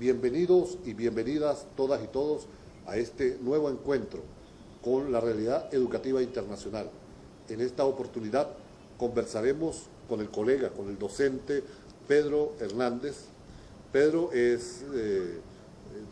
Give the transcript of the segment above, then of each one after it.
Bienvenidos y bienvenidas todas y todos a este nuevo encuentro con la realidad educativa internacional. En esta oportunidad conversaremos con el colega, con el docente Pedro Hernández. Pedro es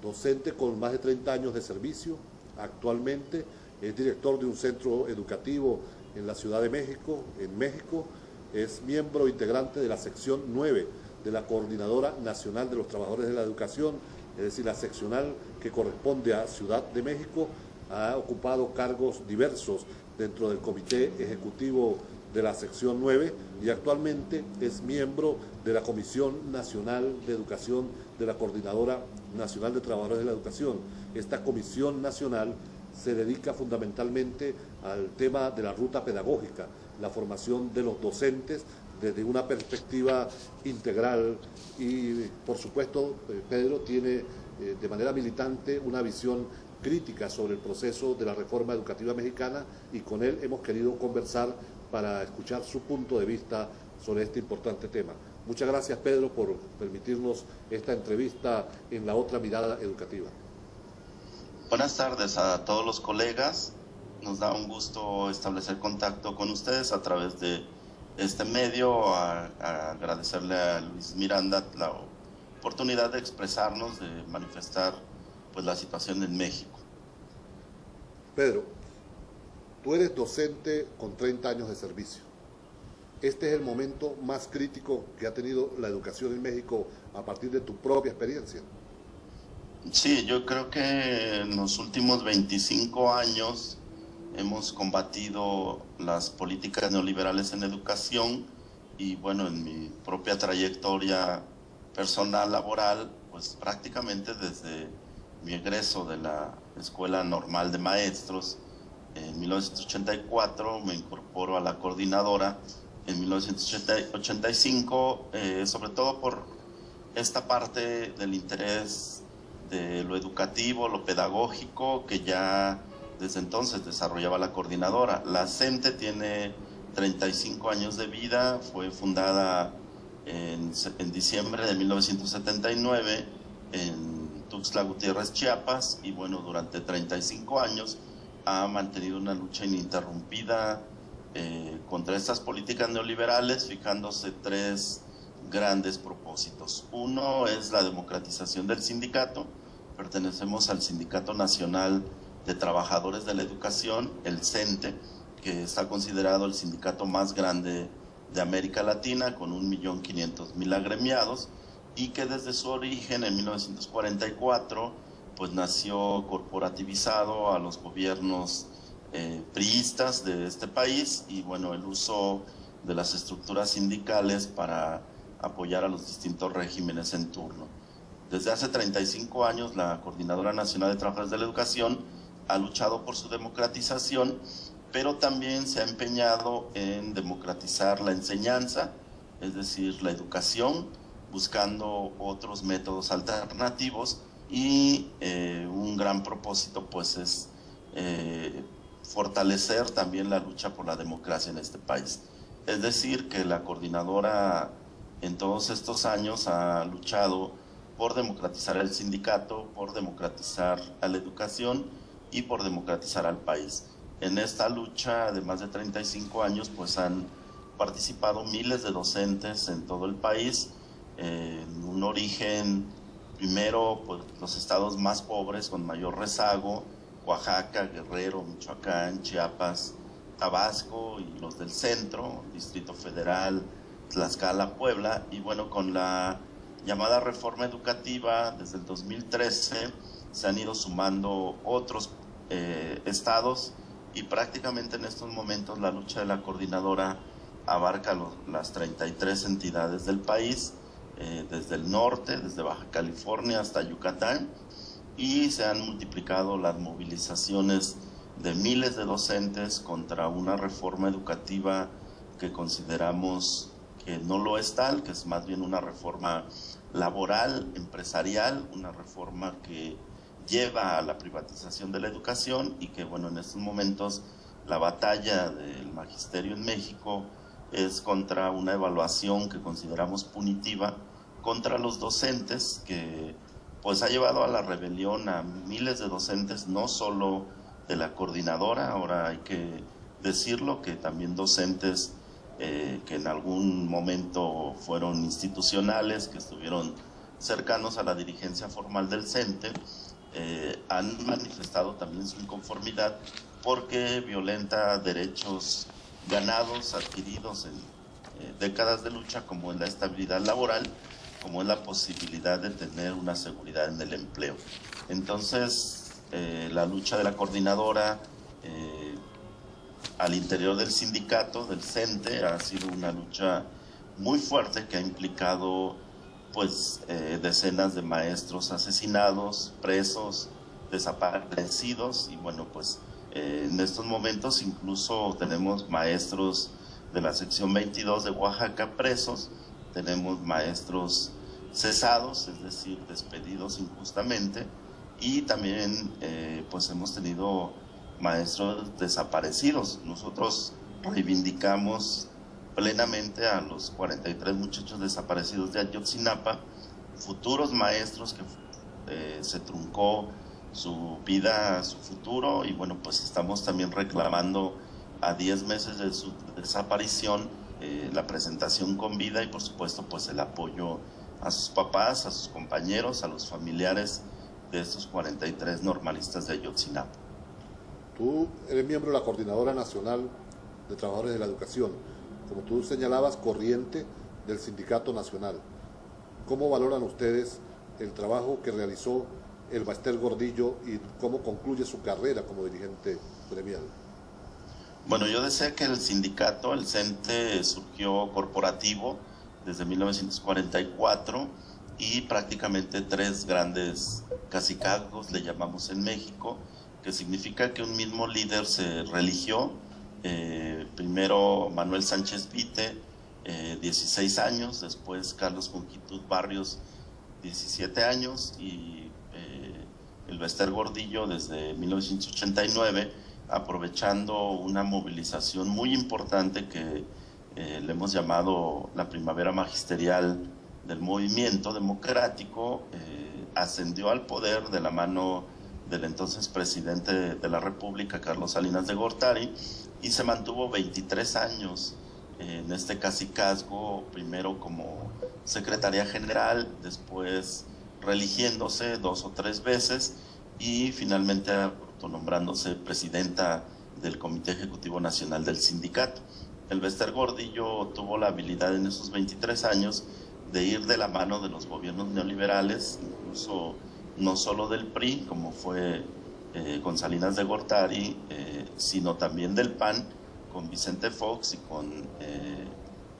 docente con más de 30 años de servicio. Actualmente es director de un centro educativo en la Ciudad de México, en México. Es miembro integrante de la sección 9 de la Coordinadora Nacional de los Trabajadores de la Educación, es decir, la seccional que corresponde a Ciudad de México. Ha ocupado cargos diversos dentro del Comité Ejecutivo de la sección 9 y actualmente es miembro de la Comisión Nacional de Educación de la Coordinadora Nacional de Trabajadores de la Educación. Esta comisión nacional se dedica fundamentalmente al tema de la ruta pedagógica, la formación de los docentes desde una perspectiva integral y, por supuesto, Pedro tiene de manera militante una visión crítica sobre el proceso de la reforma educativa mexicana y con él hemos querido conversar para escuchar su punto de vista sobre este importante tema. Muchas gracias, Pedro, por permitirnos esta entrevista en La Otra Mirada Educativa. Buenas tardes a todos los colegas. Nos da un gusto establecer contacto con ustedes a través de este medio. Agradecerle a Luis Miranda la oportunidad de expresarnos, de manifestar pues la situación en México. Pedro, tú eres docente con 30 años de servicio. Este es el momento más crítico que ha tenido la educación en México a partir de tu propia experiencia. Sí, yo creo que en los últimos 25 años hemos combatido las políticas neoliberales en educación y bueno, en mi propia trayectoria personal, laboral, pues prácticamente desde mi egreso de la Escuela Normal de Maestros en 1984, me incorporo a la coordinadora en 1985, sobre todo por esta parte del interés de lo educativo, lo pedagógico, que ya desde entonces desarrollaba la coordinadora. La CENTE tiene 35 años de vida, fue fundada en diciembre de 1979 en Tuxtla Gutiérrez, Chiapas, y bueno, durante 35 años ha mantenido una lucha ininterrumpida contra estas políticas neoliberales, fijándose tres grandes propósitos. Uno es la democratización del sindicato. Pertenecemos al Sindicato Nacional de Trabajadores de la Educación, el CENTE, que está considerado el sindicato más grande de América Latina, con 1.500.000 agremiados, y que desde su origen en 1944 pues nació corporativizado a los gobiernos priistas de este país y bueno, el uso de las estructuras sindicales para apoyar a los distintos regímenes en turno. Desde hace 35 años la Coordinadora Nacional de Trabajadores de la Educación ha luchado por su democratización, pero también se ha empeñado en democratizar la enseñanza, es decir, la educación, buscando otros métodos alternativos y un gran propósito pues es fortalecer también la lucha por la democracia en este país. Es decir, que la coordinadora en todos estos años ha luchado por democratizar el sindicato, por democratizar a la educación y por democratizar al país. En esta lucha de más de 35 años pues han participado miles de docentes en todo el país, en un origen, primero, pues los estados más pobres con mayor rezago, Oaxaca, Guerrero, Michoacán, Chiapas, Tabasco y los del centro, Distrito Federal, Tlaxcala, Puebla, y bueno, con la llamada reforma educativa desde el 2013 se han ido sumando otros estados y prácticamente en estos momentos la lucha de la coordinadora abarca las 33 entidades del país, desde el norte, desde Baja California hasta Yucatán, y se han multiplicado las movilizaciones de miles de docentes contra una reforma educativa que consideramos que no lo es tal, que es más bien una reforma laboral, empresarial, una reforma que lleva a la privatización de la educación y que, bueno, en estos momentos la batalla del magisterio en México es contra una evaluación que consideramos punitiva contra los docentes que pues ha llevado a la rebelión a miles de docentes, no solo de la coordinadora, ahora hay que decirlo, que también docentes que en algún momento fueron institucionales, que estuvieron cercanos a la dirigencia formal del CENTE, han manifestado también su inconformidad porque violenta derechos ganados, adquiridos en décadas de lucha, como es la estabilidad laboral, como es la posibilidad de tener una seguridad en el empleo. Entonces, la lucha de la coordinadora al interior del sindicato, del CENTE, ha sido una lucha muy fuerte que ha implicado pues decenas de maestros asesinados, presos, desaparecidos, y bueno, pues en estos momentos incluso tenemos maestros de la sección 22 de Oaxaca presos, tenemos maestros cesados, es decir, despedidos injustamente, y también pues hemos tenido maestros desaparecidos. Nosotros reivindicamos plenamente a los 43 muchachos desaparecidos de Ayotzinapa, futuros maestros que se truncó su vida, su futuro, y bueno, pues estamos también reclamando a 10 meses de su desaparición la presentación con vida y por supuesto pues el apoyo a sus papás, a sus compañeros, a los familiares de estos 43 normalistas de Ayotzinapa. Tú eres miembro de la Coordinadora Nacional de Trabajadores de la Educación, como tú señalabas, corriente del Sindicato Nacional. ¿Cómo valoran ustedes el trabajo que realizó el Maester Gordillo y cómo concluye su carrera como dirigente gremial? Bueno, yo decía que el sindicato, el CENTE, surgió corporativo desde 1944 y prácticamente 3 grandes cacicazgos le llamamos en México, que significa que un mismo líder se religió. Primero Manuel Sánchez Vite, 16 años, después Carlos Conquitud Barrios, 17 años, y el Maester Gordillo desde 1989, aprovechando una movilización muy importante que le hemos llamado la primavera magisterial del movimiento democrático, ascendió al poder de la mano del entonces presidente de la República, Carlos Salinas de Gortari, y se mantuvo 23 años en este cacicazgo, primero como secretaria general, después reeligiéndose 2 o 3 veces y finalmente autonombrándose presidenta del Comité Ejecutivo Nacional del Sindicato. El Maester Gordillo tuvo la habilidad en esos 23 años de ir de la mano de los gobiernos neoliberales, incluso no solo del PRI, como fue con Salinas de Gortari, sino también del PAN, con Vicente Fox y con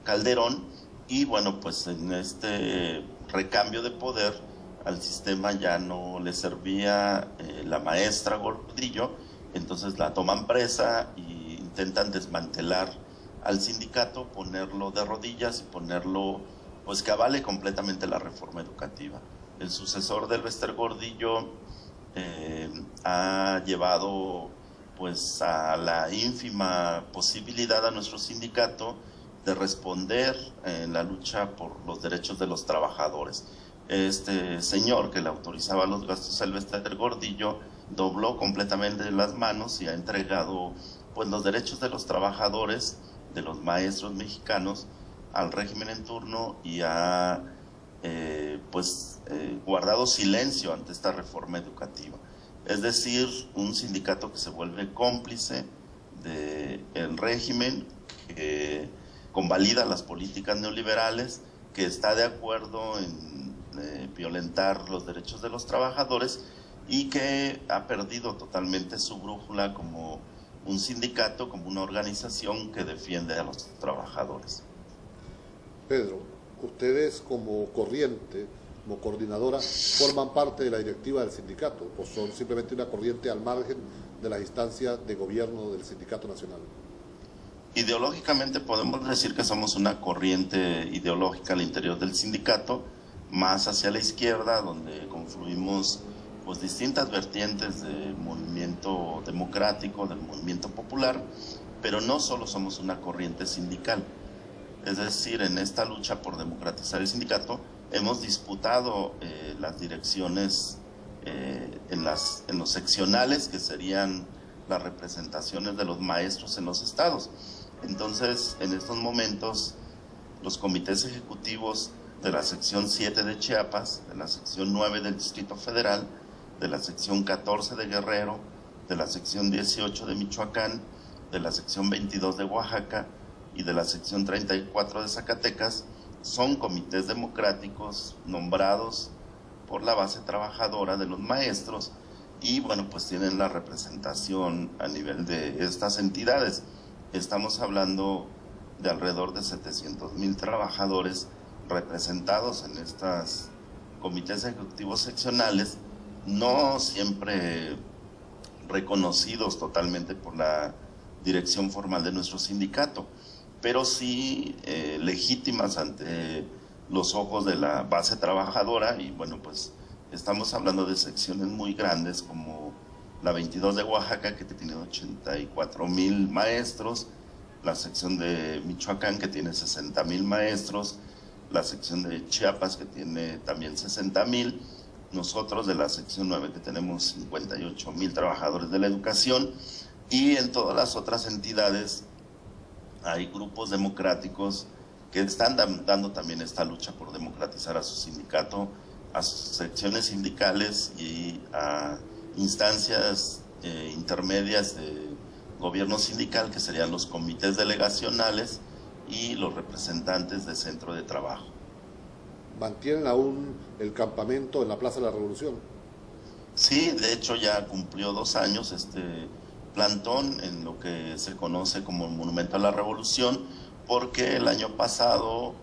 Calderón. Y bueno, pues en este recambio de poder al sistema ya no le servía la maestra Gordillo, entonces la toman presa e intentan desmantelar al sindicato, ponerlo de rodillas y ponerlo, pues que avale completamente la reforma educativa. El sucesor del Maester Gordillo ha llevado pues a la ínfima posibilidad a nuestro sindicato de responder en la lucha por los derechos de los trabajadores. Este señor que le autorizaba los gastos al Maester Gordillo dobló completamente las manos y ha entregado pues los derechos de los trabajadores, de los maestros mexicanos, al régimen en turno y ha guardado silencio ante esta reforma educativa. Es decir, un sindicato que se vuelve cómplice del régimen, que convalida las políticas neoliberales, que está de acuerdo en violentar los derechos de los trabajadores y que ha perdido totalmente su brújula como un sindicato, como una organización que defiende a los trabajadores. Pedro, ustedes como corriente, como coordinadora, ¿forman parte de la directiva del sindicato o son simplemente una corriente al margen de las instancias de gobierno del Sindicato Nacional? Ideológicamente podemos decir que somos una corriente ideológica al interior del sindicato, más hacia la izquierda, donde confluimos pues distintas vertientes del movimiento democrático, del movimiento popular, pero no solo somos una corriente sindical. Es decir, en esta lucha por democratizar el sindicato, hemos disputado las direcciones en los seccionales, que serían las representaciones de los maestros en los estados. Entonces, en estos momentos, los comités ejecutivos de la sección 7 de Chiapas, de la sección 9 del Distrito Federal, de la sección 14 de Guerrero, de la sección 18 de Michoacán, de la sección 22 de Oaxaca y de la sección 34 de Zacatecas, son comités democráticos nombrados por la base trabajadora de los maestros y bueno, pues tienen la representación a nivel de estas entidades. Estamos hablando de alrededor de 700,000 trabajadores representados en estos comités ejecutivos seccionales, no siempre reconocidos totalmente por la dirección formal de nuestro sindicato, pero sí legítimas ante los ojos de la base trabajadora. Y bueno, pues estamos hablando de secciones muy grandes como la 22 de Oaxaca, que tiene 84,000 maestros, la sección de Michoacán, que tiene 60,000 maestros, la sección de Chiapas, que tiene también 60,000, nosotros de la sección 9, que tenemos 58,000 trabajadores de la educación, y en todas las otras entidades hay grupos democráticos que están dando también esta lucha por democratizar a su sindicato, a sus secciones sindicales y a instancias intermedias de gobierno sindical, que serían los comités delegacionales y los representantes de centro de trabajo. ¿Mantienen aún el campamento en la Plaza de la Revolución? Sí, de hecho ya cumplió 2 años este plantón en lo que se conoce como el Monumento a la Revolución, porque el año pasado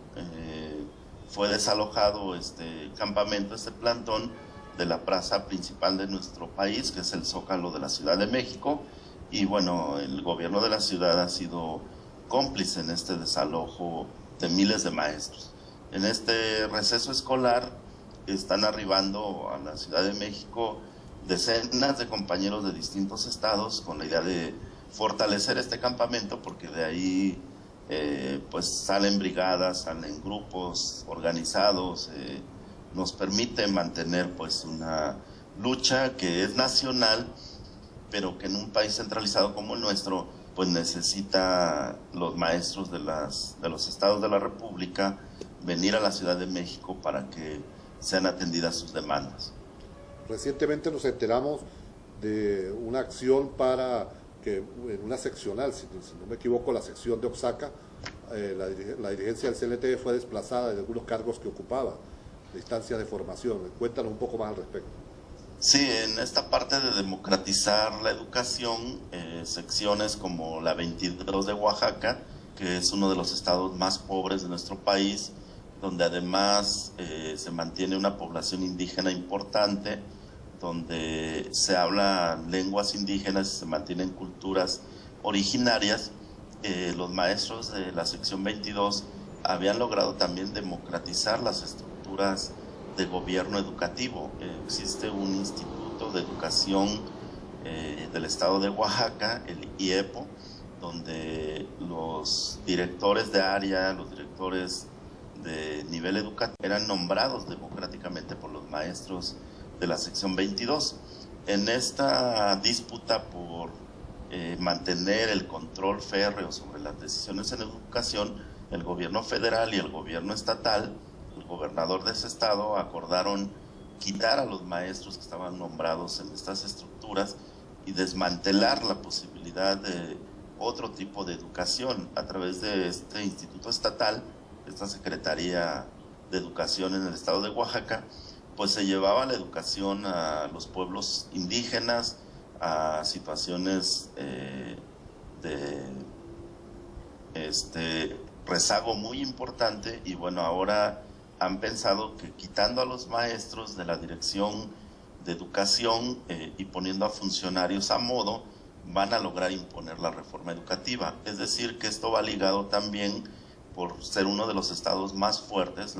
fue desalojado este campamento, este plantón, de la plaza principal de nuestro país, que es el Zócalo de la Ciudad de México, y bueno, el gobierno de la ciudad ha sido cómplice en este desalojo de miles de maestros. En este receso escolar están arribando a la Ciudad de México decenas de compañeros de distintos estados con la idea de fortalecer este campamento, porque de ahí pues salen brigadas, salen grupos organizados, nos permite mantener pues una lucha que es nacional, pero que en un país centralizado como el nuestro pues necesita los maestros de los estados de la República venir a la Ciudad de México para que sean atendidas sus demandas. Recientemente nos enteramos de una acción para que en una seccional, si no me equivoco, la sección de Oaxaca, la dirigencia del CNT fue desplazada de algunos cargos que ocupaba, de instancias de formación. Cuéntanos un poco más al respecto. Sí, en esta parte de democratizar la educación, secciones como la 22 de Oaxaca, que es uno de los estados más pobres de nuestro país, donde además se mantiene una población indígena importante, donde se hablan lenguas indígenas y se mantienen culturas originarias. Los maestros de la sección 22 habían logrado también democratizar las estructuras de gobierno educativo. Existe un instituto de educación del estado de Oaxaca, el IEPO, donde los directores de área, los directores de nivel educativo eran nombrados democráticamente por los maestros de la sección 22. En esta disputa por mantener el control férreo sobre las decisiones en educación, el gobierno federal y el gobierno estatal, el gobernador de ese estado, acordaron quitar a los maestros que estaban nombrados en estas estructuras y desmantelar la posibilidad de otro tipo de educación a través de este instituto estatal, esta Secretaría de Educación en el estado de Oaxaca. Pues se llevaba la educación a los pueblos indígenas, a situaciones de rezago muy importante, y bueno, ahora han pensado que quitando a los maestros de la dirección de educación y poniendo a funcionarios a modo, van a lograr imponer la reforma educativa. Es decir, que esto va ligado también por ser uno de los estados más fuertes,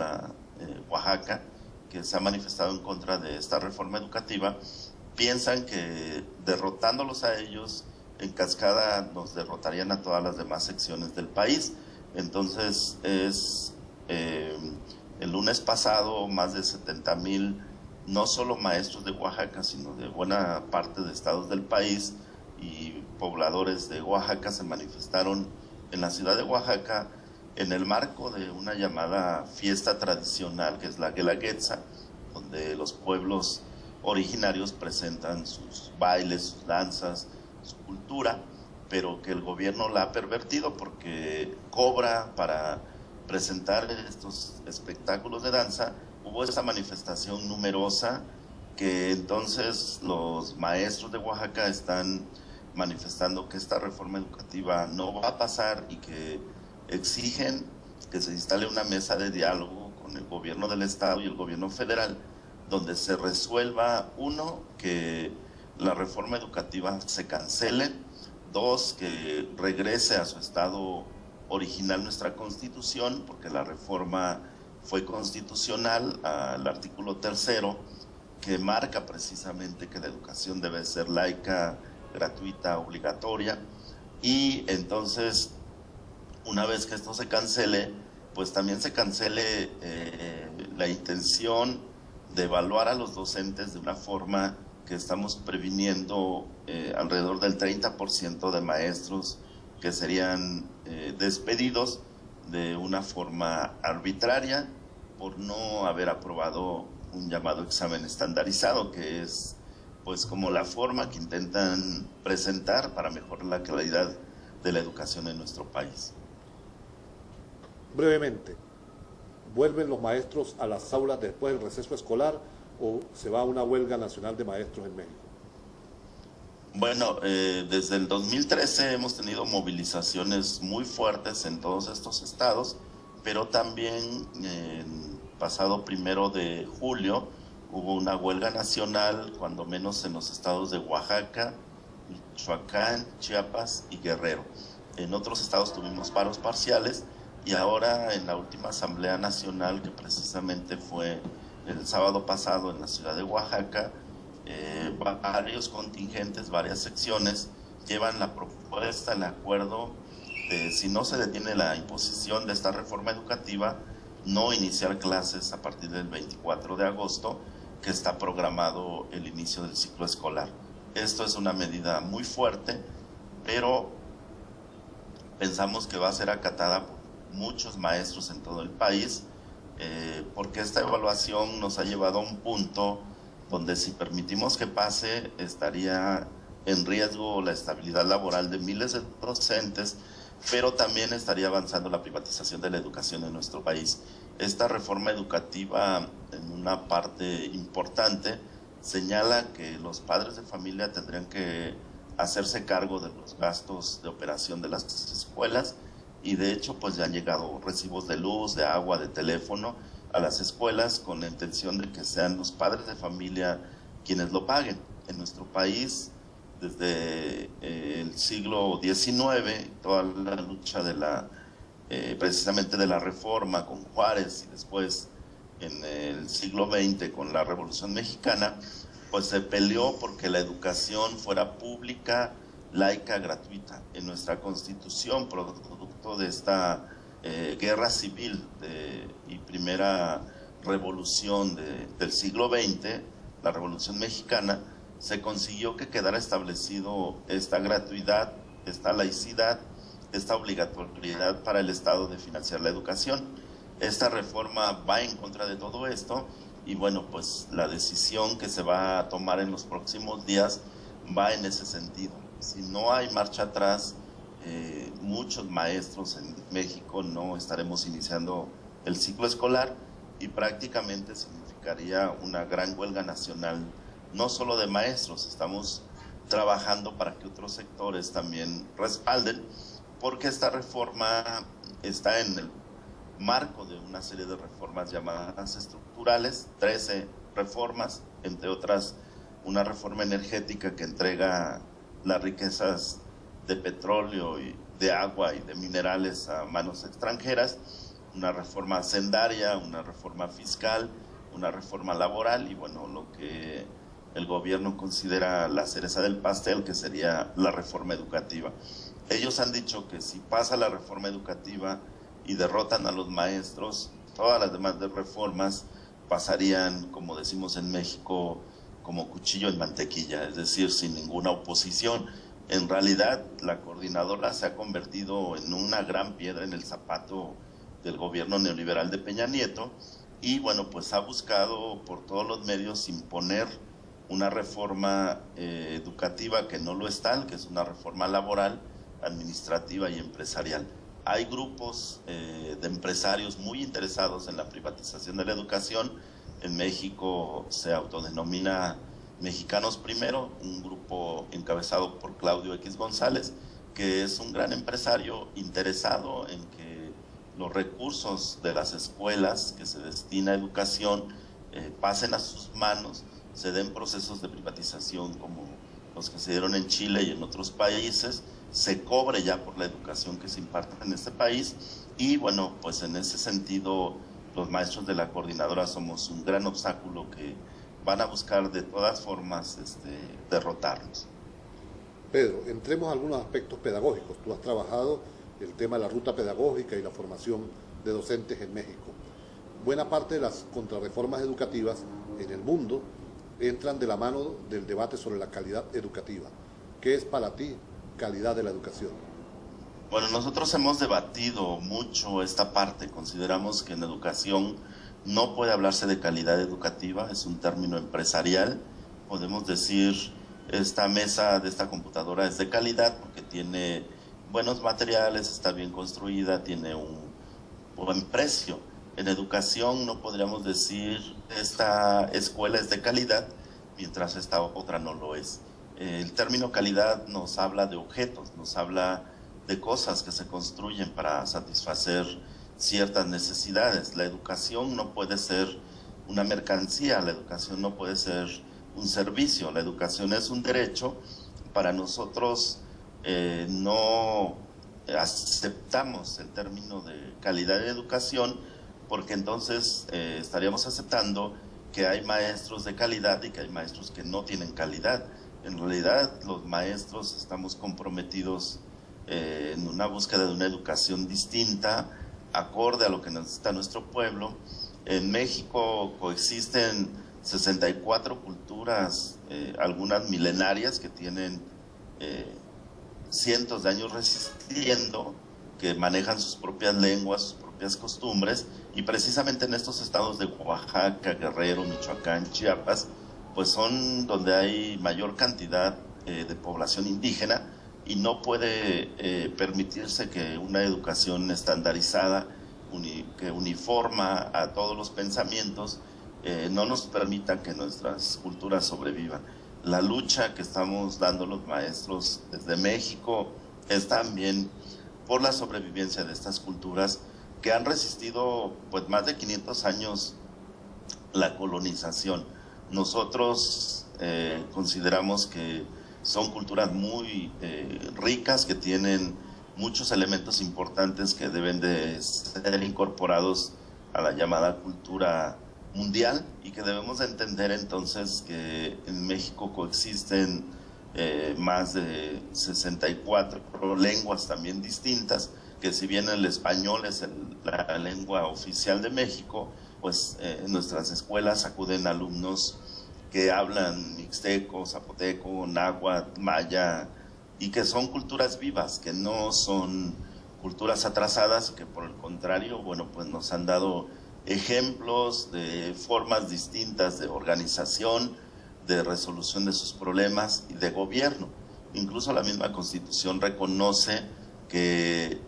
Oaxaca, que se ha manifestado en contra de esta reforma educativa. Piensan que derrotándolos a ellos, en cascada nos derrotarían a todas las demás secciones del país. Entonces es El lunes pasado, más de 70,000, no solo maestros de Oaxaca, sino de buena parte de estados del país y pobladores de Oaxaca se manifestaron en la ciudad de Oaxaca en el marco de una llamada fiesta tradicional, que es la Guelaguetza, donde los pueblos originarios presentan sus bailes, sus danzas, su cultura, pero que el gobierno la ha pervertido porque cobra para presentar estos espectáculos de danza. Hubo esa manifestación numerosa que entonces los maestros de Oaxaca están manifestando que esta reforma educativa no va a pasar y que exigen que se instale una mesa de diálogo con el gobierno del estado y el gobierno federal, donde se resuelva, uno, que la reforma educativa se cancele, dos, que regrese a su estado original nuestra Constitución, porque la reforma fue constitucional al artículo 3º, que marca precisamente que la educación debe ser laica, gratuita, obligatoria, y entonces, una vez que esto se cancele, pues también se cancele la intención de evaluar a los docentes de una forma que estamos previniendo alrededor del 30% de maestros que serían despedidos de una forma arbitraria por no haber aprobado un llamado examen estandarizado, que es pues como la forma que intentan presentar para mejorar la calidad de la educación en nuestro país. Brevemente, ¿vuelven los maestros a las aulas después del receso escolar o se va a una huelga nacional de maestros en México? Bueno, desde el 2013 hemos tenido movilizaciones muy fuertes en todos estos estados, pero también el pasado 1 de julio hubo una huelga nacional, cuando menos en los estados de Oaxaca, Michoacán, Chiapas y Guerrero. En otros estados tuvimos paros parciales y ahora en la última Asamblea Nacional, que precisamente fue el sábado pasado en la ciudad de Oaxaca, varios contingentes, varias secciones llevan la propuesta, el acuerdo de, si no se detiene la imposición de esta reforma educativa, no iniciar clases a partir del 24 de agosto, que está programado el inicio del ciclo escolar. Esto es una medida muy fuerte, pero pensamos que va a ser acatada por muchos maestros en todo el país, porque esta evaluación nos ha llevado a un punto donde si permitimos que pase, estaría en riesgo la estabilidad laboral de miles de docentes, pero también estaría avanzando la privatización de la educación en nuestro país. Esta reforma educativa, en una parte importante, señala que los padres de familia tendrían que hacerse cargo de los gastos de operación de las escuelas, y de hecho pues ya han llegado recibos de luz, de agua, de teléfono a las escuelas con la intención de que sean los padres de familia quienes lo paguen. En nuestro país, desde el siglo XIX, toda la lucha de precisamente de la reforma con Juárez y después en el siglo XX con la Revolución Mexicana, pues se peleó porque la educación fuera pública, laica, gratuita. En nuestra Constitución, producto de esta guerra civil y primera revolución del siglo XX, la Revolución Mexicana, se consiguió que quedara establecido esta gratuidad, esta laicidad, esta obligatoriedad para el Estado de financiar la educación. Esta reforma va en contra de todo esto y bueno, pues la decisión que se va a tomar en los próximos días va en ese sentido. Si no hay marcha atrás, muchos maestros en México no estaremos iniciando el ciclo escolar y prácticamente significaría una gran huelga nacional, no solo de maestros. Estamos trabajando para que otros sectores también respalden, porque esta reforma está en el marco de una serie de reformas llamadas estructurales, 13 reformas, entre otras una reforma energética que entrega las riquezas de petróleo y de agua y de minerales a manos extranjeras, una reforma hacendaria, una reforma fiscal, una reforma laboral y bueno, lo que el gobierno considera la cereza del pastel, que sería la reforma educativa. Ellos han dicho que si pasa la reforma educativa y derrotan a los maestros, todas las demás reformas pasarían, como decimos en México, como cuchillo en mantequilla, es decir, sin ninguna oposición. En realidad, la coordinadora se ha convertido en una gran piedra en el zapato del gobierno neoliberal de Peña Nieto y, bueno, pues ha buscado por todos los medios imponer una reforma educativa que no lo es tal, que es una reforma laboral, administrativa y empresarial. Hay grupos de empresarios muy interesados en la privatización de la educación. En México se autodenomina Mexicanos Primero, un grupo encabezado por Claudio X González, que es un gran empresario interesado en que los recursos de las escuelas que se destina a educación pasen a sus manos, se den procesos de privatización como los que se dieron en Chile y en otros países, se cobre ya por la educación que se imparte en este país y, bueno, pues en ese sentido los maestros de la coordinadora somos un gran obstáculo que van a buscar de todas formas derrotarnos. Pedro, entremos a algunos aspectos pedagógicos. Tú has trabajado el tema de la ruta pedagógica y la formación de docentes en México. Buena parte de las contrarreformas educativas en el mundo entran de la mano del debate sobre la calidad educativa. ¿Qué es para ti calidad de la educación? Bueno, nosotros hemos debatido mucho esta parte. Consideramos que en educación no puede hablarse de calidad educativa, es un término empresarial. Podemos decir, esta mesa de esta computadora es de calidad porque tiene buenos materiales, está bien construida, tiene un buen precio. En educación no podríamos decir, esta escuela es de calidad, mientras esta otra no lo es. El término calidad nos habla de objetos, nos habla de cosas que se construyen para satisfacer ciertas necesidades. La educación no puede ser una mercancía, la educación no puede ser un servicio, la educación es un derecho. Para nosotros no aceptamos el término de calidad de educación porque entonces estaríamos aceptando que hay maestros de calidad y que hay maestros que no tienen calidad. En realidad los maestros estamos comprometidos en una búsqueda de una educación distinta, acorde a lo que necesita nuestro pueblo. En México coexisten 64 culturas, algunas milenarias que tienen cientos de años resistiendo, que manejan sus propias lenguas, sus propias costumbres, y precisamente en estos estados de Oaxaca, Guerrero, Michoacán, Chiapas, pues son donde hay mayor cantidad de población indígena y no puede permitirse que una educación estandarizada, que uniforma a todos los pensamientos, no nos permita que nuestras culturas sobrevivan. La lucha que estamos dando los maestros desde México es también por la sobrevivencia de estas culturas que han resistido pues más de 500 años la colonización. Nosotros consideramos que son culturas muy ricas, que tienen muchos elementos importantes que deben de ser incorporados a la llamada cultura mundial y que debemos de entender entonces que en México coexisten más de 64 lenguas también distintas, que si bien el español es la lengua oficial de México, pues en nuestras escuelas acuden alumnos que hablan mixteco, zapoteco, náhuatl, maya, y que son culturas vivas, que no son culturas atrasadas, que por el contrario, bueno, pues nos han dado ejemplos de formas distintas de organización, de resolución de sus problemas y de gobierno. Incluso la misma Constitución reconoce que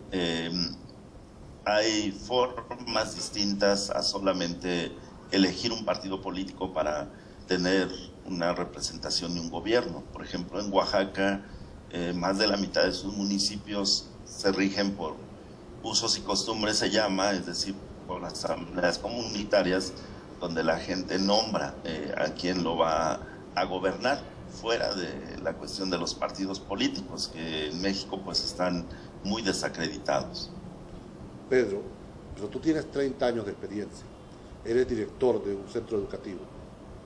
hay formas distintas a solamente elegir un partido político para tener una representación y un gobierno. Por ejemplo, en Oaxaca, más de la mitad de sus municipios se rigen por usos y costumbres, se llama, es decir, por las asambleas comunitarias, donde la gente nombra a quien lo va a gobernar, fuera de la cuestión de los partidos políticos, que en México pues están muy desacreditados. Pedro, pero tú tienes 30 años de experiencia, eres director de un centro educativo.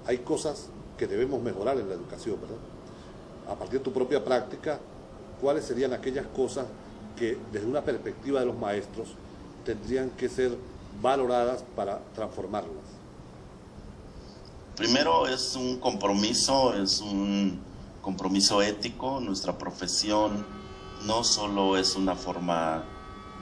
Hay cosas que debemos mejorar en la educación, ¿verdad? A partir de tu propia práctica, ¿cuáles serían aquellas cosas que desde una perspectiva de los maestros tendrían que ser valoradas para transformarlas? Primero es un compromiso ético. Nuestra profesión no solo es una forma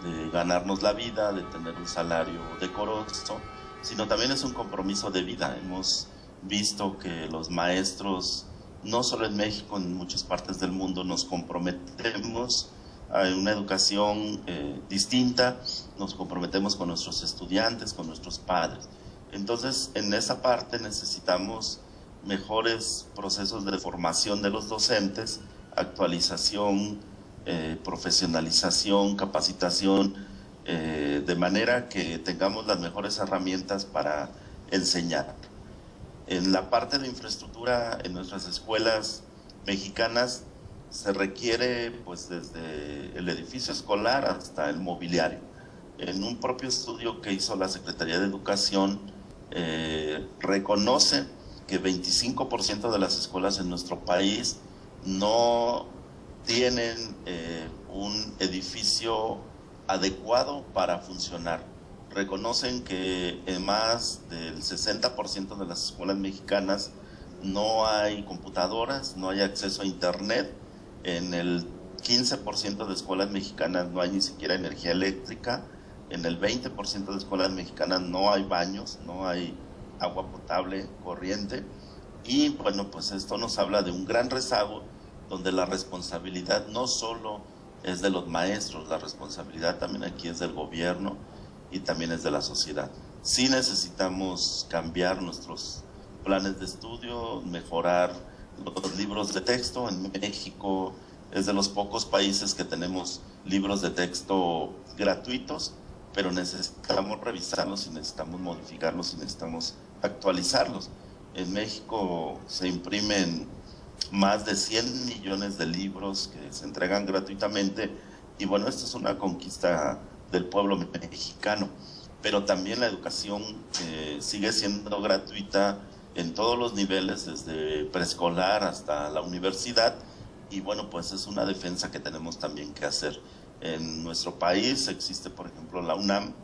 de ganarnos la vida, de tener un salario decoroso, sino también es un compromiso de vida. Hemos visto que los maestros, no solo en México, en muchas partes del mundo, nos comprometemos a una educación distinta, nos comprometemos con nuestros estudiantes, con nuestros padres. Entonces, en esa parte necesitamos mejores procesos de formación de los docentes, actualización, profesionalización, capacitación, de manera que tengamos las mejores herramientas para enseñar. En la parte de infraestructura en nuestras escuelas mexicanas se requiere pues desde el edificio escolar hasta el mobiliario. En un propio estudio que hizo la Secretaría de Educación, reconoce que 25% de las escuelas en nuestro país no tienen un edificio adecuado para funcionar. Reconocen que en más del 60% de las escuelas mexicanas no hay computadoras, no hay acceso a internet. En el 15% de escuelas mexicanas no hay ni siquiera energía eléctrica. En el 20% de escuelas mexicanas no hay baños, no hay agua potable, corriente. Y bueno, pues esto nos habla de un gran rezago, donde la responsabilidad no solo es de los maestros, la responsabilidad también aquí es del gobierno y también es de la sociedad. Sí necesitamos cambiar nuestros planes de estudio, mejorar los libros de texto. En México es de los pocos países que tenemos libros de texto gratuitos, pero necesitamos revisarlos y necesitamos modificarlos y necesitamos actualizarlos. En México se imprimen más de 100 millones de libros que se entregan gratuitamente, y bueno, esto es una conquista del pueblo mexicano, pero también la educación sigue siendo gratuita en todos los niveles, desde preescolar hasta la universidad, y bueno, pues es una defensa que tenemos también que hacer. En nuestro país existe, por ejemplo, la UNAM,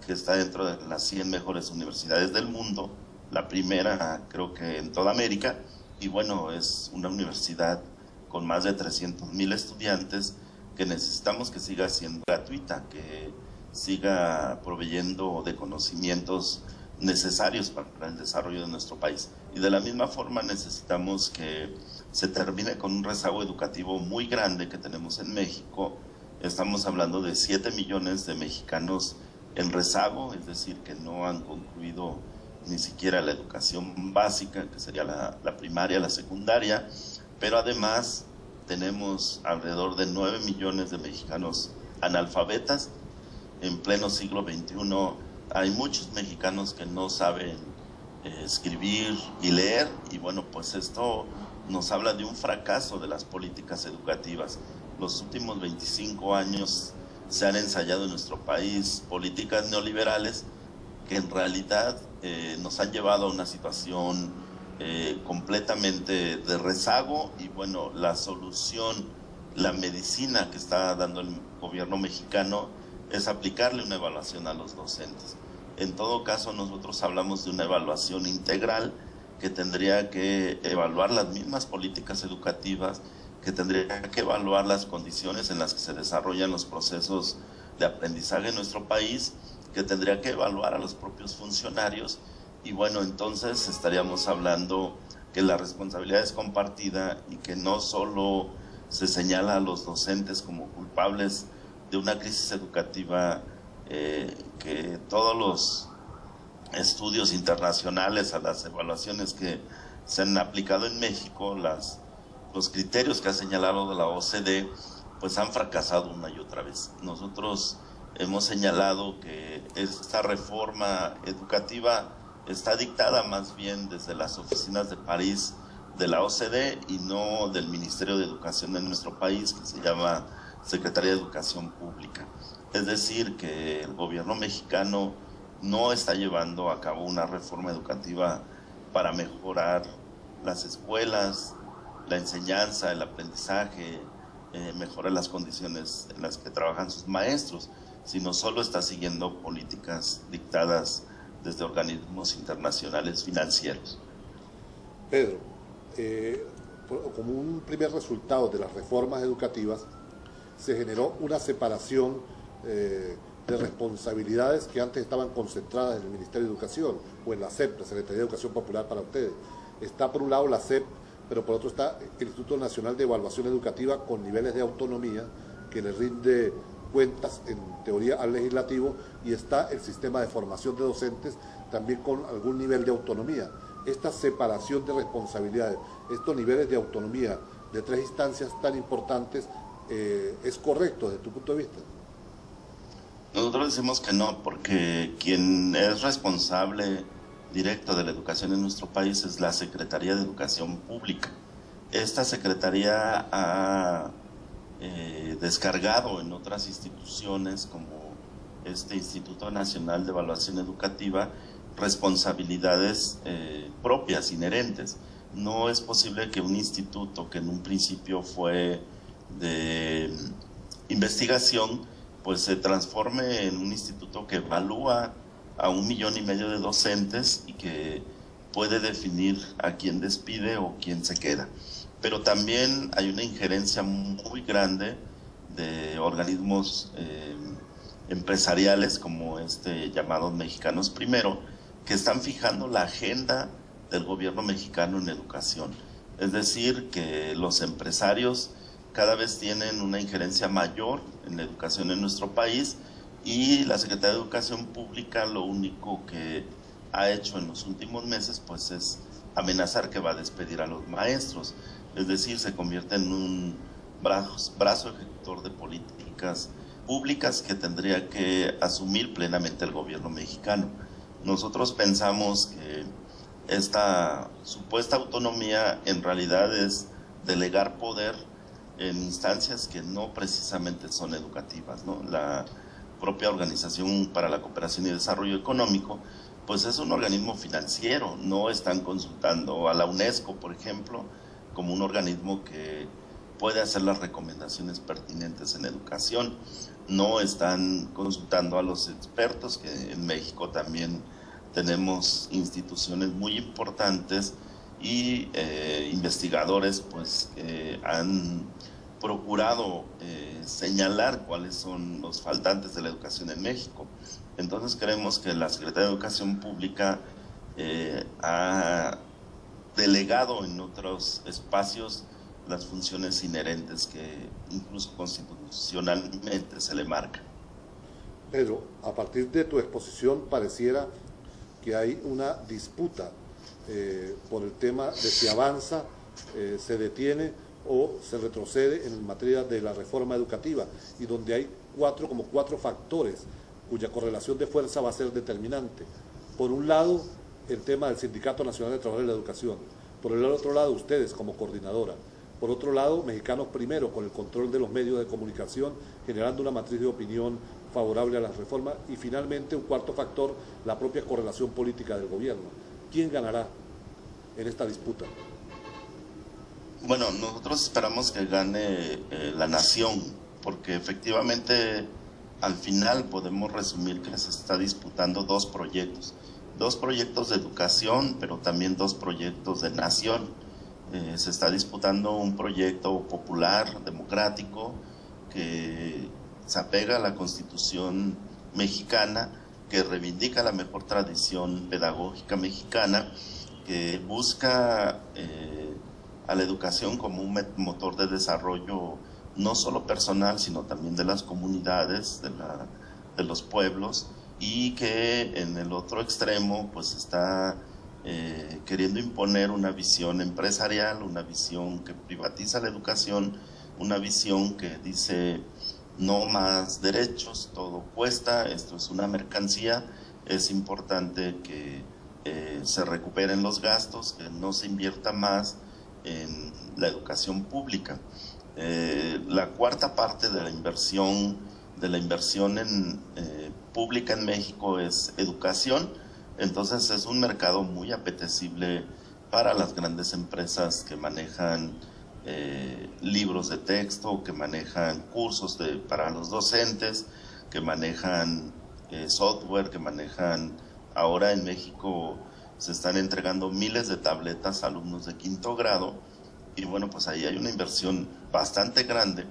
que está dentro de las 100 mejores universidades del mundo, la primera creo que en toda América, y bueno, es una universidad con más de 300,000 estudiantes que necesitamos que siga siendo gratuita, que siga proveyendo de conocimientos necesarios para el desarrollo de nuestro país. Y de la misma forma necesitamos que se termine con un rezago educativo muy grande que tenemos en México. Estamos hablando de 7 millones de mexicanos en rezago, es decir, que no han concluido ni siquiera la educación básica, que sería la primaria, la secundaria, pero además tenemos alrededor de 9 millones de mexicanos analfabetas. En pleno siglo XXI hay muchos mexicanos que no saben escribir y leer, y bueno, pues esto nos habla de un fracaso de las políticas educativas. Los últimos 25 años se han ensayado en nuestro país políticas neoliberales que en realidad nos han llevado a una situación completamente de rezago, y bueno, la solución, la medicina que está dando el gobierno mexicano es aplicarle una evaluación a los docentes. En todo caso, nosotros hablamos de una evaluación integral que tendría que evaluar las mismas políticas educativas, que tendría que evaluar las condiciones en las que se desarrollan los procesos de aprendizaje en nuestro país, que tendría que evaluar a los propios funcionarios, y bueno, entonces estaríamos hablando que la responsabilidad es compartida y que no solo se señala a los docentes como culpables de una crisis educativa, que todos los estudios internacionales, a las evaluaciones que se han aplicado en México, los criterios que ha señalado de la OCDE, pues han fracasado una y otra vez. Nosotros hemos señalado que esta reforma educativa está dictada más bien desde las oficinas de París de la OCDE y no del Ministerio de Educación de nuestro país, que se llama Secretaría de Educación Pública. Es decir, que el gobierno mexicano no está llevando a cabo una reforma educativa para mejorar las escuelas, la enseñanza, el aprendizaje, mejorar las condiciones en las que trabajan sus maestros, sino solo está siguiendo políticas dictadas desde organismos internacionales financieros. Pedro, como un primer resultado de las reformas educativas, se generó una separación de responsabilidades que antes estaban concentradas en el Ministerio de Educación o en la SEP, la Secretaría de Educación Popular para ustedes. Está por un lado la SEP, pero por otro está el Instituto Nacional de Evaluación Educativa con niveles de autonomía que le rinde cuentas en teoría al legislativo, y está el sistema de formación de docentes también con algún nivel de autonomía. Esta separación de responsabilidades, estos niveles de autonomía de tres instancias tan importantes, ¿es correcto desde tu punto de vista? Nosotros decimos que no, porque quien es responsable directo de la educación en nuestro país es la Secretaría de Educación Pública. Esta Secretaría ha descargado en otras instituciones como este Instituto Nacional de Evaluación Educativa responsabilidades propias, inherentes. No es posible que un instituto que en un principio fue de investigación pues se transforme en un instituto que evalúa a 1,5 millones de docentes y que puede definir a quién despide o quién se queda. Pero también hay una injerencia muy grande de organismos empresariales como llamados Mexicanos Primero, que están fijando la agenda del gobierno mexicano en educación. Es decir, que los empresarios cada vez tienen una injerencia mayor en la educación en nuestro país, y la Secretaría de Educación Pública lo único que ha hecho en los últimos meses pues es amenazar que va a despedir a los maestros. Es decir, se convierte en un brazo ejecutor de políticas públicas que tendría que asumir plenamente el gobierno mexicano. Nosotros pensamos que esta supuesta autonomía en realidad es delegar poder en instancias que no precisamente son educativas, ¿no? La propia Organización para la Cooperación y Desarrollo Económico pues es un organismo financiero. No están consultando a la UNESCO, por ejemplo, como un organismo que puede hacer las recomendaciones pertinentes en educación. No están consultando a los expertos, que en México también tenemos instituciones muy importantes y investigadores pues que han procurado señalar cuáles son los faltantes de la educación en México. Entonces creemos que la Secretaría de Educación Pública ha delegado en otros espacios las funciones inherentes que incluso constitucionalmente se le marca. Pedro, a partir de tu exposición pareciera que hay una disputa por el tema de si avanza, se detiene o se retrocede en materia de la reforma educativa, y donde hay cuatro factores cuya correlación de fuerza va a ser determinante. Por un lado, el tema del Sindicato Nacional de Trabajadores de la Educación. Por el otro lado, ustedes como coordinadora. Por otro lado, Mexicanos Primero, con el control de los medios de comunicación, generando una matriz de opinión favorable a las reformas. Y finalmente, un cuarto factor, la propia correlación política del gobierno. ¿Quién ganará en esta disputa? Bueno, nosotros esperamos que gane la nación, porque efectivamente al final podemos resumir que se está disputando dos proyectos de educación, pero también dos proyectos de nación. Se está disputando un proyecto popular, democrático, que se apega a la Constitución mexicana, que reivindica la mejor tradición pedagógica mexicana, que busca a la educación como un motor de desarrollo no solo personal, sino también de las comunidades, de los pueblos, y que en el otro extremo pues está queriendo imponer una visión empresarial, una visión que privatiza la educación, una visión que dice no más derechos, todo cuesta, esto es una mercancía, es importante que se recuperen los gastos, que no se invierta más en la educación pública. La cuarta parte de la inversión pública en México es educación. Entonces es un mercado muy apetecible para las grandes empresas que manejan libros de texto, que manejan cursos para los docentes, que manejan software, que manejan... Ahora en México se están entregando miles de tabletas a alumnos de 5º grado y bueno, pues ahí hay una inversión bastante grande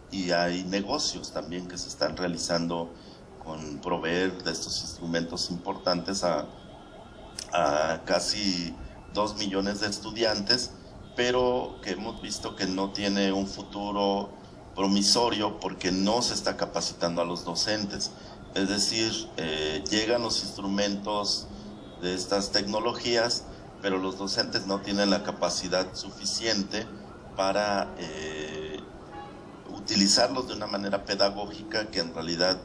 y hay negocios también que se están realizando con proveer de estos instrumentos importantes a casi 2 millones de estudiantes, pero que hemos visto que no tiene un futuro promisorio porque no se está capacitando a los docentes. Es decir, llegan los instrumentos de estas tecnologías, pero los docentes no tienen la capacidad suficiente para utilizarlos de una manera pedagógica que en realidad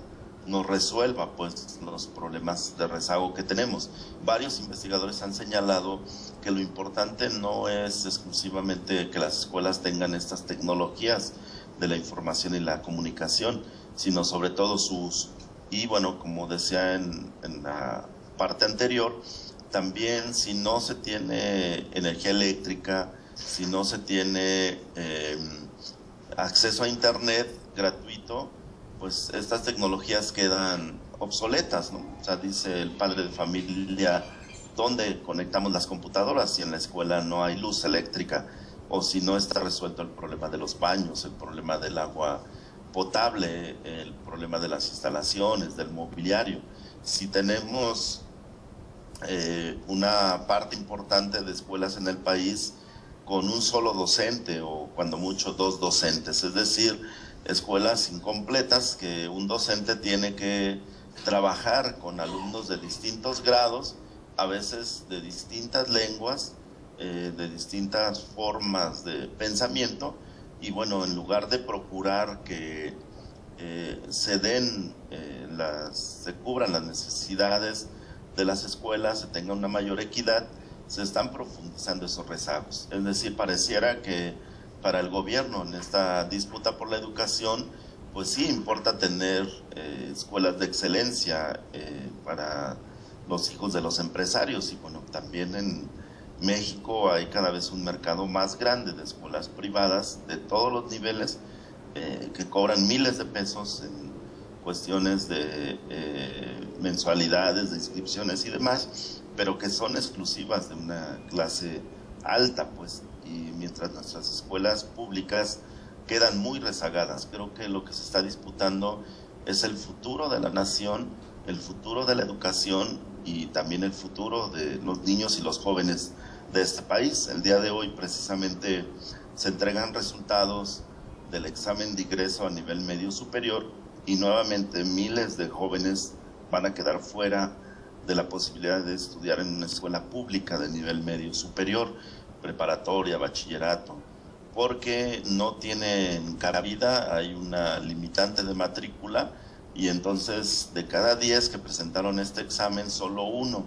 nos resuelva pues los problemas de rezago que tenemos. Varios investigadores han señalado que lo importante no es exclusivamente que las escuelas tengan estas tecnologías de la información y la comunicación, sino sobre todo su uso. Y bueno, como decía en la parte anterior, también si no se tiene energía eléctrica, si no se tiene acceso a internet gratuito, pues estas tecnologías quedan obsoletas, ¿no? O sea, dice el padre de familia, ¿dónde conectamos las computadoras si en la escuela no hay luz eléctrica? O si no está resuelto el problema de los baños, el problema del agua potable, el problema de las instalaciones, del mobiliario. Si tenemos una parte importante de escuelas en el país con un solo docente o cuando mucho 2 docentes, es decir, escuelas incompletas que un docente tiene que trabajar con alumnos de distintos grados, a veces de distintas lenguas, de distintas formas de pensamiento, y bueno, en lugar de procurar que se cubran las necesidades de las escuelas, se tenga una mayor equidad, se están profundizando esos rezagos. Es decir, pareciera que para el gobierno en esta disputa por la educación, pues sí importa tener escuelas de excelencia para los hijos de los empresarios, y bueno, también en México hay cada vez un mercado más grande de escuelas privadas de todos los niveles que cobran miles de pesos en cuestiones de mensualidades, de inscripciones y demás, pero que son exclusivas de una clase alta, pues, y mientras nuestras escuelas públicas quedan muy rezagadas. Creo que lo que se está disputando es el futuro de la nación, el futuro de la educación y también el futuro de los niños y los jóvenes de este país. El día de hoy precisamente se entregan resultados del examen de ingreso a nivel medio superior y nuevamente miles de jóvenes van a quedar fuera de la posibilidad de estudiar en una escuela pública de nivel medio superior, preparatoria, bachillerato, porque no tienen cabida, hay una limitante de matrícula y entonces de cada 10 que presentaron este examen, solo 1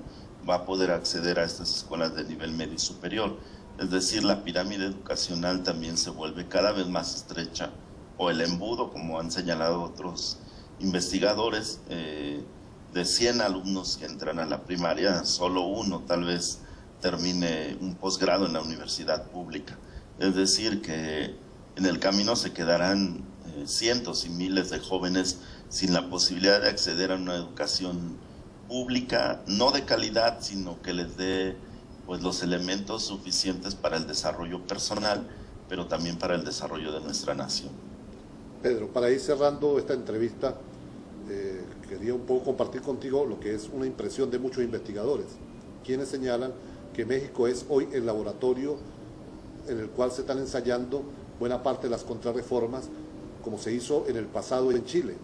va a poder acceder a estas escuelas de nivel medio superior. Es decir, la pirámide educacional también se vuelve cada vez más estrecha, o el embudo, como han señalado otros investigadores, de 100 alumnos que entran a la primaria, solo 1 tal vez termine un posgrado en la universidad pública. Es decir, que en el camino se quedarán cientos y miles de jóvenes sin la posibilidad de acceder a una educación pública, no de calidad, sino que les dé pues los elementos suficientes para el desarrollo personal, pero también para el desarrollo de nuestra nación. Pedro, para ir cerrando esta entrevista, quería un poco compartir contigo lo que es una impresión de muchos investigadores, quienes señalan que México es hoy el laboratorio en el cual se están ensayando buena parte de las contrarreformas, como se hizo en el pasado en Chile.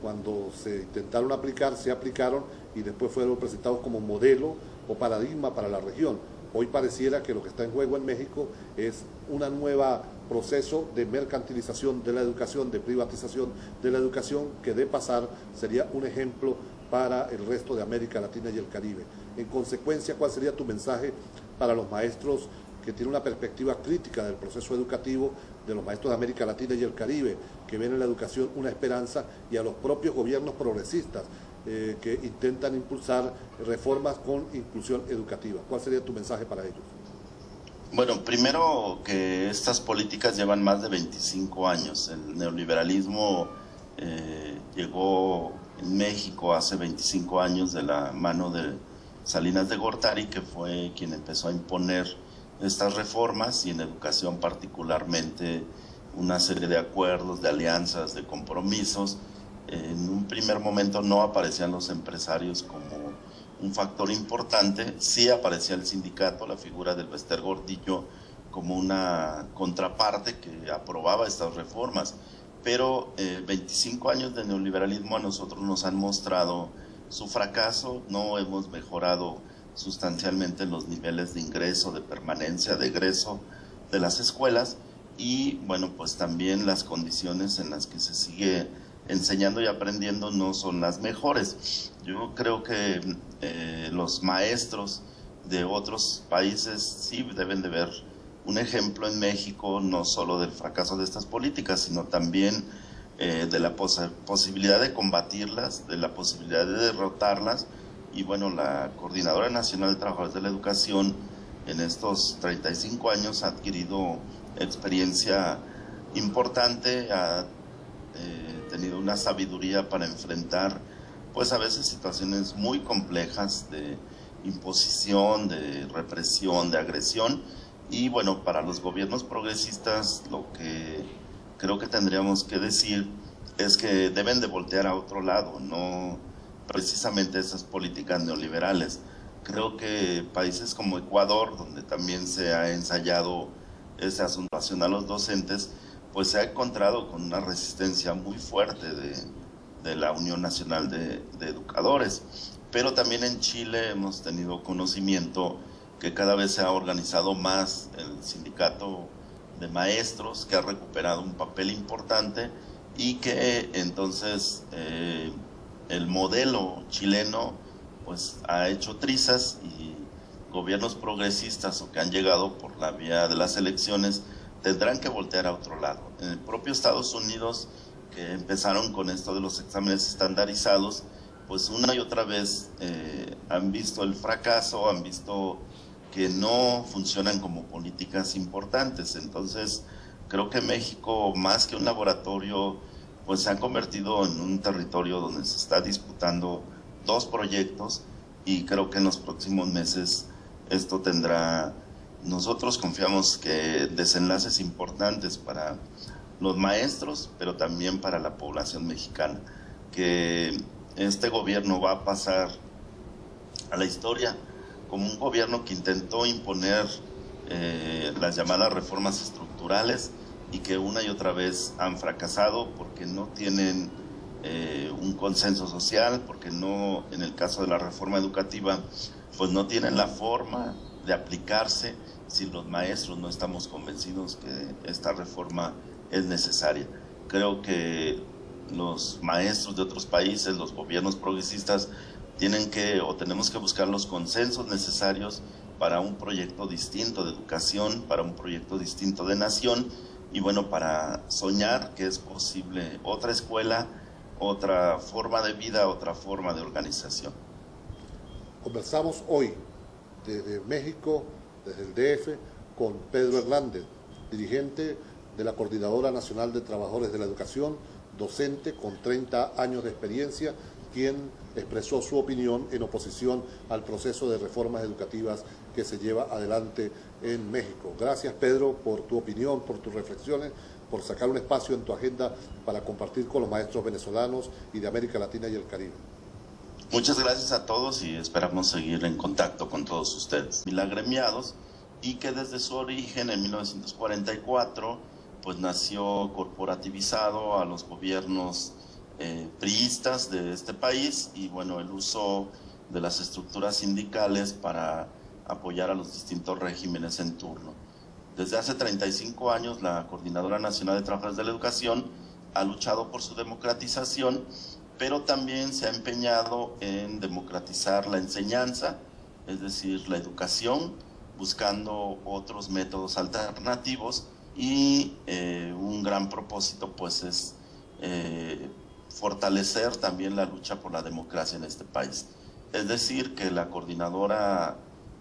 Cuando se intentaron aplicar, se aplicaron y después fueron presentados como modelo o paradigma para la región. Hoy pareciera que lo que está en juego en México es un nuevo proceso de mercantilización de la educación, de privatización de la educación, que de pasar sería un ejemplo para el resto de América Latina y el Caribe. En consecuencia, ¿cuál sería tu mensaje para los maestros que tienen una perspectiva crítica del proceso educativo, de los maestros de América Latina y el Caribe, que ven en la educación una esperanza, y a los propios gobiernos progresistas que intentan impulsar reformas con inclusión educativa? ¿Cuál sería tu mensaje para ellos? Bueno, primero que estas políticas llevan más de 25 años. El neoliberalismo llegó en México hace 25 años de la mano de Salinas de Gortari, que fue quien empezó a imponer estas reformas, y en educación particularmente una serie de acuerdos, de alianzas, de compromisos. En un primer momento no aparecían los empresarios como un factor importante, sí aparecía el sindicato, la figura del Bester Gordillo, como una contraparte que aprobaba estas reformas. Pero 25 años de neoliberalismo a nosotros nos han mostrado su fracaso. No hemos mejorado sustancialmente los niveles de ingreso, de permanencia, de egreso de las escuelas, y bueno, pues también las condiciones en las que se sigue enseñando y aprendiendo no son las mejores. Yo creo que los maestros de otros países sí deben de ver un ejemplo en México, no solo del fracaso de estas políticas, sino también de la posibilidad de combatirlas, de la posibilidad de derrotarlas. Y bueno, la Coordinadora Nacional de Trabajadores de la Educación en estos 35 años ha adquirido experiencia importante, ha tenido una sabiduría para enfrentar pues a veces situaciones muy complejas de imposición, de represión, de agresión. Y bueno, para los gobiernos progresistas lo que creo que tendríamos que decir es que deben de voltear a otro lado, no precisamente esas políticas neoliberales. Creo que países como Ecuador, donde también se ha ensayado ese asunto a los docentes, pues se ha encontrado con una resistencia muy fuerte de la Unión Nacional de Educadores. Pero también en Chile hemos tenido conocimiento que cada vez se ha organizado más el sindicato de maestros, que ha recuperado un papel importante, y que entonces el modelo chileno pues ha hecho trizas, y gobiernos progresistas o que han llegado por la vía de las elecciones tendrán que voltear a otro lado. En el propio Estados Unidos, que empezaron con esto de los exámenes estandarizados, pues una y otra vez han visto el fracaso, han visto que no funcionan como políticas importantes. Entonces creo que México, más que un laboratorio, pues se ha convertido en un territorio donde se está disputando dos proyectos, y creo que en los próximos meses esto tendrá, nosotros confiamos que desenlaces importantes para los maestros, pero también para la población mexicana, que este gobierno va a pasar a la historia como un gobierno que intentó imponer las llamadas reformas estructurales, y que una y otra vez han fracasado porque no tienen un consenso social, porque no, en el caso de la reforma educativa, pues no tienen la forma de aplicarse si los maestros no estamos convencidos que esta reforma es necesaria. Creo que los maestros de otros países, los gobiernos progresistas, tienen que, o tenemos que buscar los consensos necesarios para un proyecto distinto de educación, para un proyecto distinto de nación, y bueno, para soñar que es posible otra escuela, otra forma de vida, otra forma de organización. Conversamos hoy desde México, desde el DF, con Pedro Hernández, dirigente de la Coordinadora Nacional de Trabajadores de la Educación, docente con 30 años de experiencia, quien expresó su opinión en oposición al proceso de reformas educativas que se lleva adelante en México. Gracias, Pedro, por tu opinión, por tus reflexiones, por sacar un espacio en tu agenda para compartir con los maestros venezolanos y de América Latina y el Caribe. Muchas gracias a todos y esperamos seguir en contacto con todos ustedes. Milagremiados, y que desde su origen en 1944 pues nació corporativizado a los gobiernos priistas de este país, y bueno, el uso de las estructuras sindicales para apoyar a los distintos regímenes en turno. Desde hace 35 años la Coordinadora Nacional de Trabajadores de la Educación ha luchado por su democratización, pero también se ha empeñado en democratizar la enseñanza, es decir, la educación, buscando otros métodos alternativos, y un gran propósito pues es fortalecer también la lucha por la democracia en este país. Es decir, que la coordinadora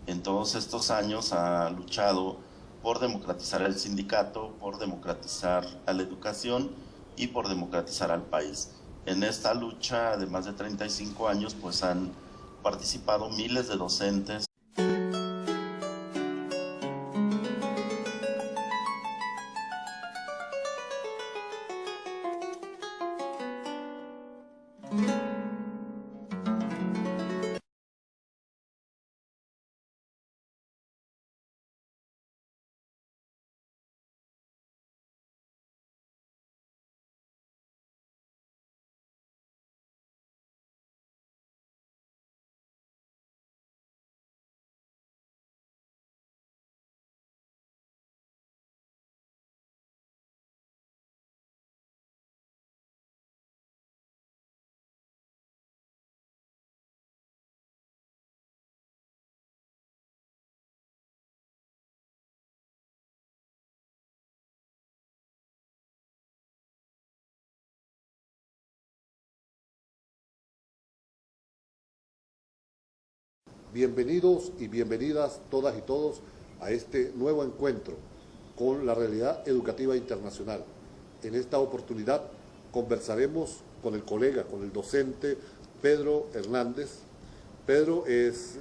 en todos estos años ha luchado por democratizar el sindicato, por democratizar a la educación, y por democratizar al país. En esta lucha de más de 35 años, pues han participado miles de docentes. Bienvenidos y bienvenidas todas y todos a este nuevo encuentro con la realidad educativa internacional. En esta oportunidad conversaremos con el colega, con el docente Pedro Hernández. Pedro es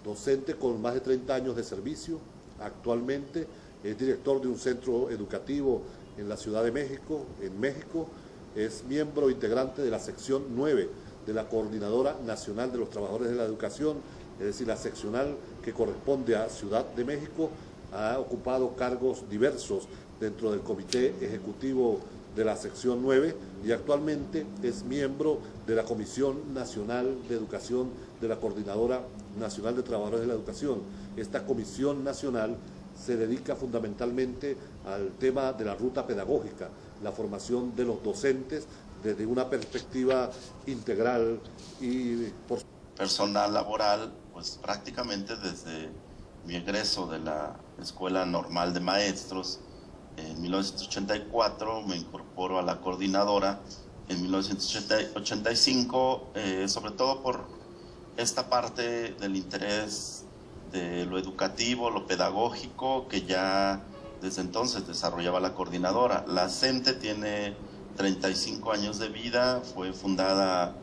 docente con más de 30 años de servicio. Actualmente es director de un centro educativo en la Ciudad de México, en México. Es miembro integrante de la sección 9 de la Coordinadora Nacional de los Trabajadores de la Educación, es decir, la seccional que corresponde a Ciudad de México. Ha ocupado cargos diversos dentro del Comité Ejecutivo de la sección 9 y actualmente es miembro de la Comisión Nacional de Educación de la Coordinadora Nacional de Trabajadores de la Educación. Esta comisión nacional se dedica fundamentalmente al tema de la ruta pedagógica, la formación de los docentes desde una perspectiva integral y por personal laboral, pues prácticamente desde mi egreso de la Escuela Normal de Maestros en 1984, me incorporo a la coordinadora en 1985, sobre todo por esta parte del interés de lo educativo, lo pedagógico, que ya desde entonces desarrollaba la coordinadora. La CENTE tiene 35 años de vida, fue fundada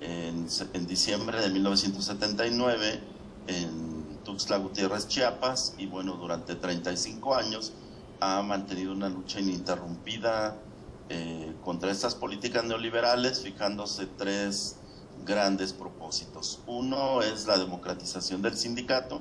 en diciembre de 1979 en Tuxtla Gutiérrez, Chiapas, y bueno, durante 35 años ha mantenido una lucha ininterrumpida contra estas políticas neoliberales, fijándose tres grandes propósitos. Uno es la democratización del sindicato.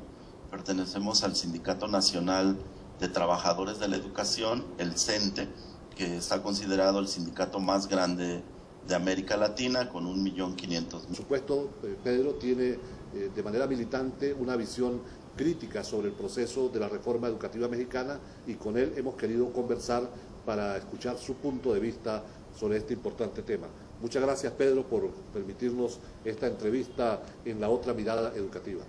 Pertenecemos al Sindicato Nacional de Trabajadores de la Educación, el CENTE, que está considerado el sindicato más grande de América Latina, con 1.500.000. Por supuesto, Pedro tiene de manera militante una visión crítica sobre el proceso de la reforma educativa mexicana y con él hemos querido conversar para escuchar su punto de vista sobre este importante tema. Muchas gracias, Pedro, por permitirnos esta entrevista en La Otra Mirada Educativa.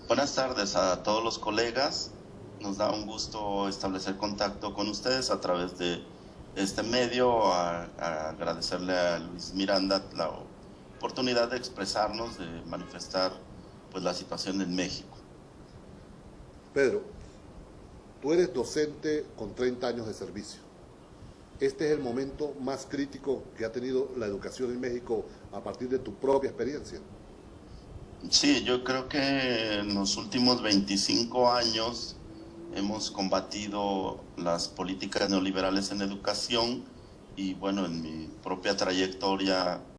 Buenas tardes a todos los colegas. Nos da un gusto establecer contacto con ustedes a través de este medio. A agradecerle a Luis Miranda la oportunidad de expresarnos, de manifestar pues la situación en México. Pedro, tú eres docente con 30 años de servicio. Este es el momento más crítico que ha tenido la educación en México a partir de tu propia experiencia. Sí, yo creo que en los últimos 25 años hemos combatido las políticas neoliberales en educación y bueno, en mi propia trayectoria